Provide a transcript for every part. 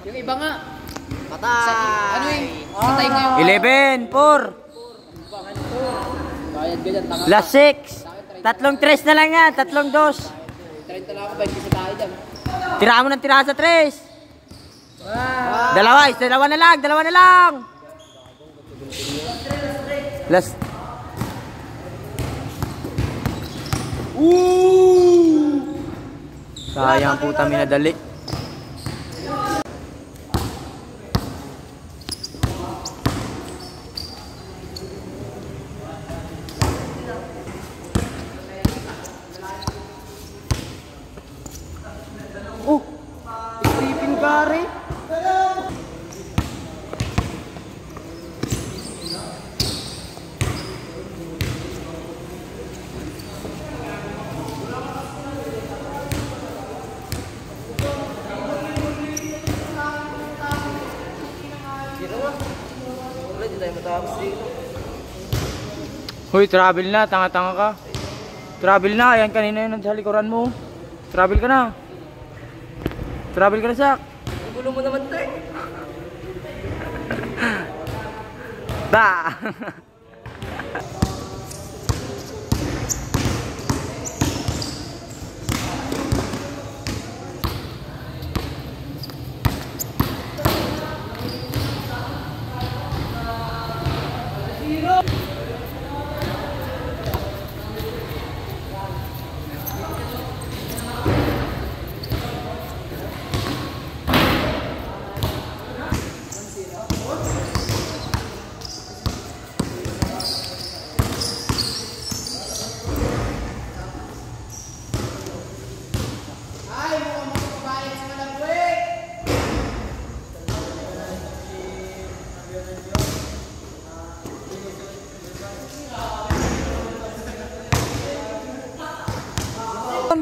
Yung iba nga. Patay. Ano eh? Patay ngayon. 11, 4. Bayad ka dyan, tanga. Last 6. Tatlong 3 na lang yan. Tatlong 2. 30 lang ako, 20 sa tayo dyan. Tirahan mo ng tirahan sa 3. Dalawa na lang. Dalawa na lang. Last. Sayang puta, minadali. Oh, Stephen Curry. Hoy, travel na, tanga-tanga ka. Travel na, ayan kanina yun sa likuran mo. Travel ka na. Travel ka na, Sak. Gulo mo naman tayo. Ba.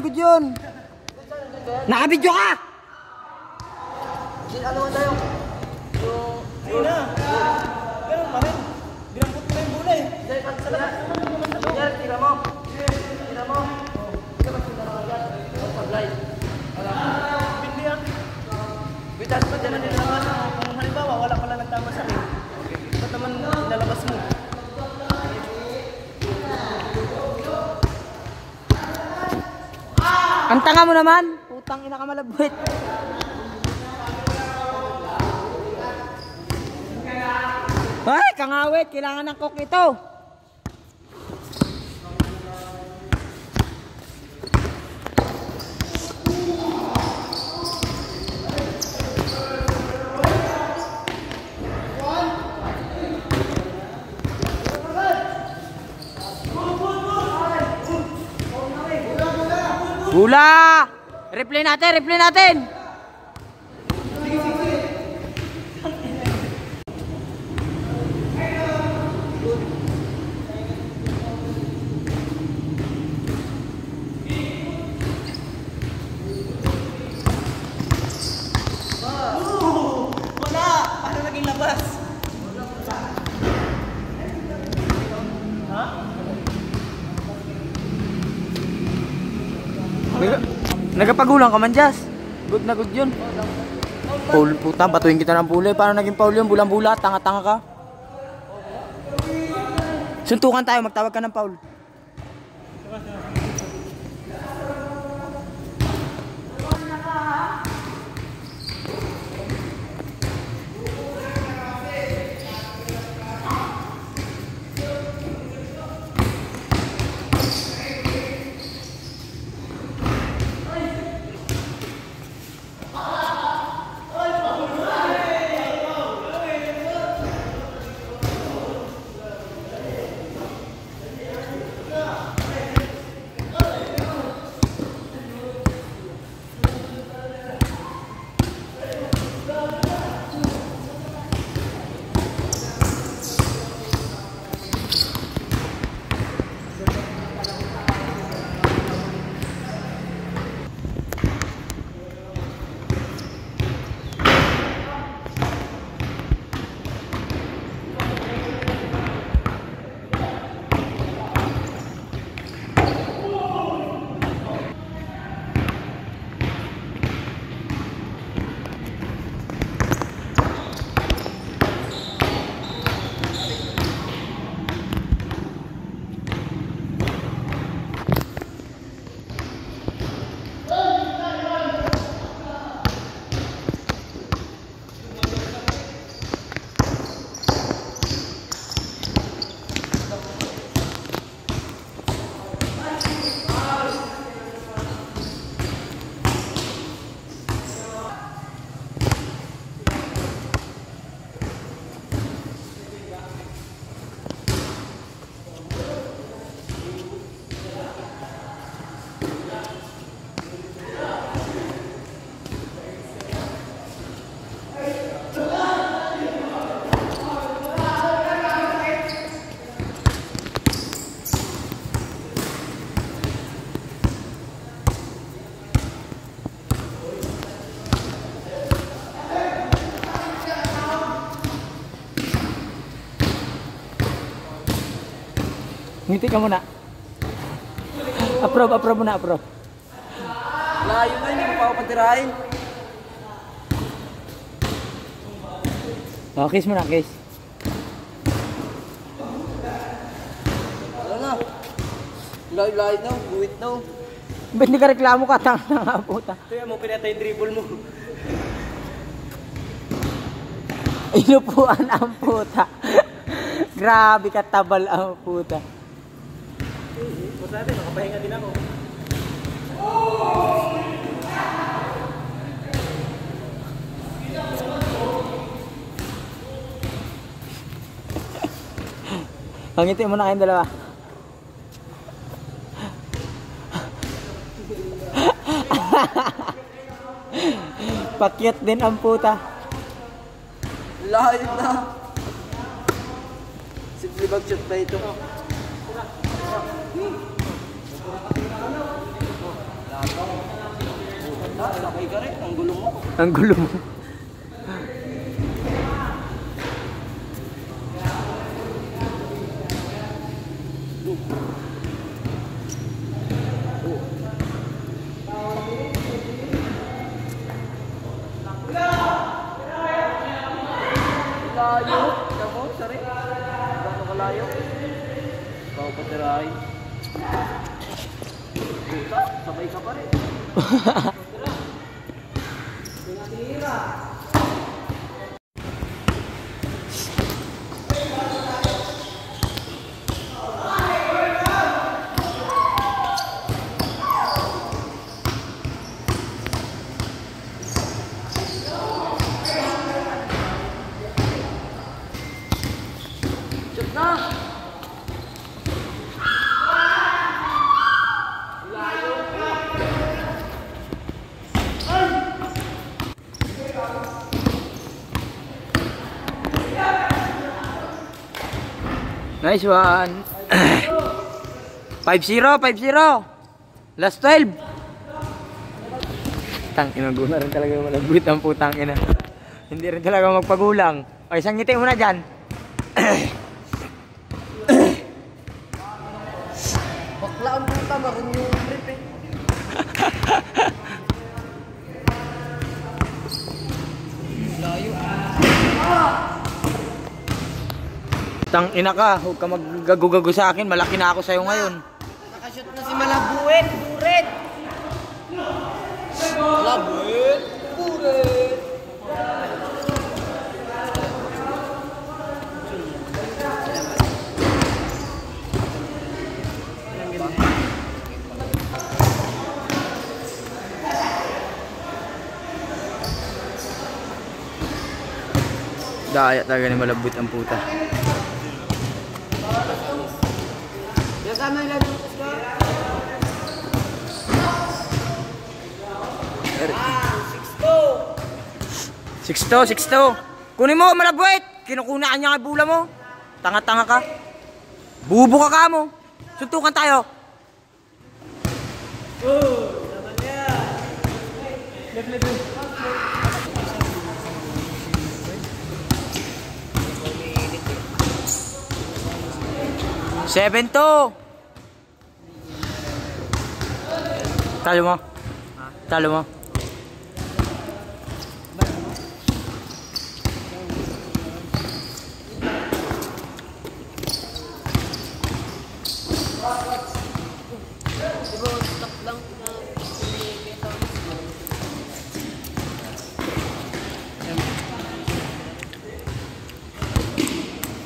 Good yun. Nakabidyo ka. Ano nga tayo? Yung na. Ganun pa rin. Binampot mo yung bulay. Dahil pag sa lahat. Yan, tira mo. Tira mo. Tira mo. Tira mo. Tira mo. Pag-live. Bindi yan. Bitas pa dyan na nilaman. Kung halimbawa, wala pala nagtama sa akin. Ba't naman lalabas mo? Ang tanga mo naman. Putang ina ka malabwit. Ay, kangawit. Kailangan ng coke ito. Hula! Replay natin, replay natin! Wala! Paano naging labas? Nagpagulang ka man, Jazz. Good na good yun. Paul, puta, batuin kita ng pulay. Paano naging Paul yun? Bulang-bula, tanga-tanga ka. Suntukan tayo, magtawag ka ng Paul. Ngiti ka muna. Approve muna, approve. Layo na, hindi mo pa ako patirahin. Oh, kiss muna, kiss. Ano na? Layo na, buwit na. Ba't hindi ka reklamo ka? Tanga puta. Kaya mo pinatay yung dribble mo. Inupuan ang puta. Grabe ka tabal ang puta. Puta natin, nakapahinga din ako. Pangitin mo na kayong dalawa. Pakyat din ang puta. Layo na. Simple mag-shoot na ito. Sakay ka rin, ang gulong mo. Ang gulo mo. Layo. Ako, sorry. Gano'n kalayo. Ikaw patirahin. Puta, sabay ka pa rin. Shoot na! Nice one. 5-0, 5-0. Last 12. Tang ina, guna rin talaga yung malabwit ang putang ina. Hindi rin talaga magpagulang. O, isang ngiti mo na dyan. Bakla ang puta, maroon yung trip eh. Layo. Tang ina ka, huwag ka maggagugago sa akin. Malaki na ako sa'yo ngayon. Nakashoot na si Malabuet, buret. Malabuet, buret. Daya talaga ni malabwit ang puta. Kasama yung lagi ko. 6-2, 6-2. Kunin mo, malabwit. Kinukunaan niya nga bula mo. Tanga-tanga ka. Bubo ka mo. Suntukan tayo. Naman yan. Seven to. Talo mo. Talo mo.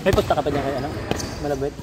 May punta ka pa niya kay ano? Malabwit?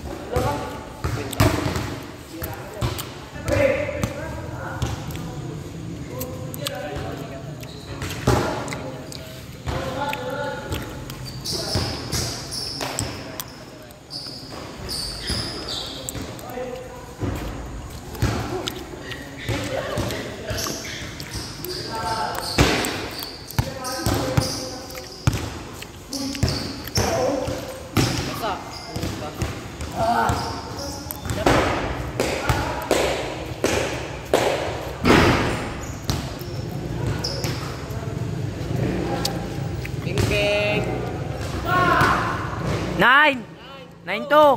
Nine! 9-2!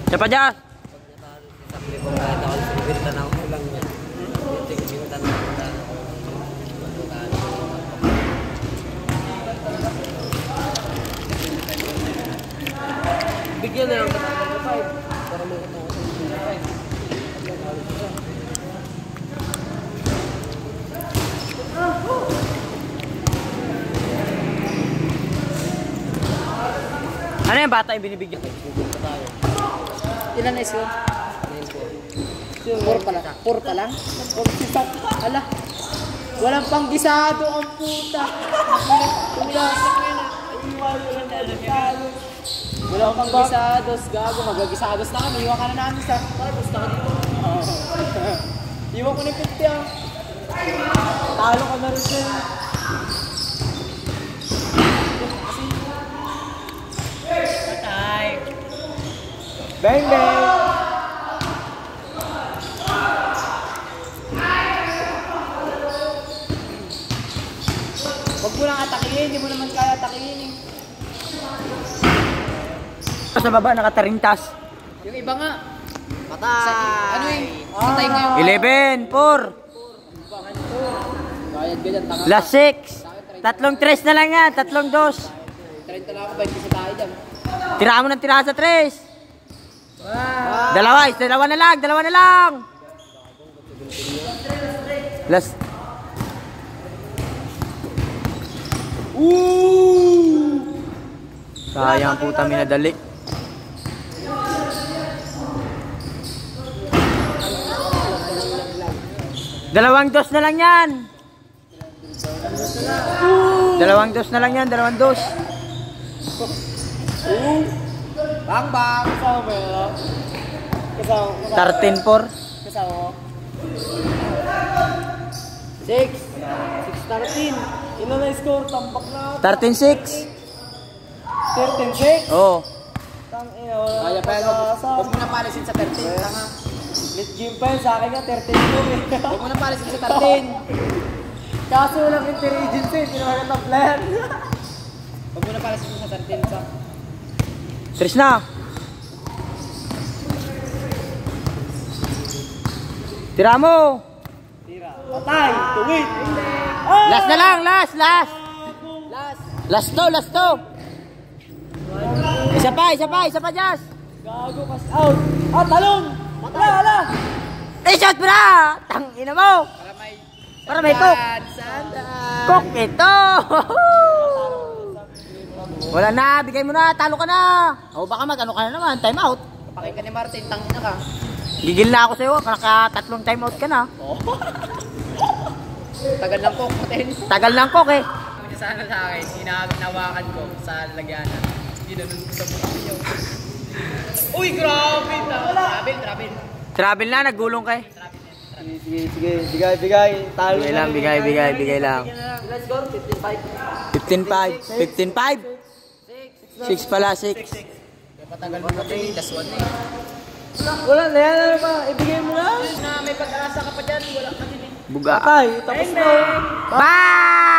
Siya pa dyan. Bigyan na lang kita ng 5. Para may kita Ano yung bata yung binibigyan? Ilan na isko? 4 pa lang. 4 pa lang? 4 ala. Walang panggisado ang puta. Walang panggisados, gago. Magagisados na kami. Iwan ka na namin sa... Gusto ka dito. Iwan ko na yung 50 ah. Talo ka na rin siya. Bang bang! Huwag mo lang atakihin, hindi mo naman kaya atakihin eh. Sa baba, nakatarintas. Yung iba nga. Patay! Ano yung patay ngayon? 11, 4. Bayad ganyan, tanga. Last 6. Tatlong 3 na lang yan, tatlong 2. 30 lang ako, 20 sa tayo dyan. Tira mo ng tira sa 3. Dalawa na lang. Last. Sayang puta, minadali. Dalawang 2 na lang yan. Dalawang 2 na lang yan, dalawang 2. Bang bang! Kasama mo yun? Kasama. 13-4. Kasama. 6! 6-13. Ino na score? Tambak na. 13-6. 13-6. Oo. Tang ina, wala Kaya pa yan, huwag mo na palisin sa 13, tanga. Mid game pa yun, sa akin nga 13 eh. Huwag mo na palisin sa 13. Kaso walang inter-agency, hindi naman ang plan. Huwag mo na palisin sa 13, sa. 3 na. Tira mo. Tira. Patay. Tuwid. Last na lang, last. Last! Last to. Isa pa, Jazz. Gago, pass out. Ah, talong. Ala. Shot mo na. Tangina mo. Para may cook. Sandal! Cook ito. Wala na, bigay mo na, talo ka na. O baka mag-ano ka na naman, time out. Pakay ka ni Martin, tangina ka. Gigil na ako sa'yo, naka-3 time out ka na. Tagal lang po, Martin. Tagal ng cook eh. Sana sa akin, hinawakan ko sa lagyanan. Ginanun ko sa mukha niyo. Uy, grabe! Travel. Travel na, naggulong ka eh. Sige. Bigay. Talo Bigay lang. Let's go, 15-5. 15-5. 6 pala, 6. Patagal mo Martin, last one eh. Wala na yan, ano pa? Ibigay mo na. Na may pag-asa ka pa dyan, wala ka din eh. Buga. Patay. Tapos na. Bye!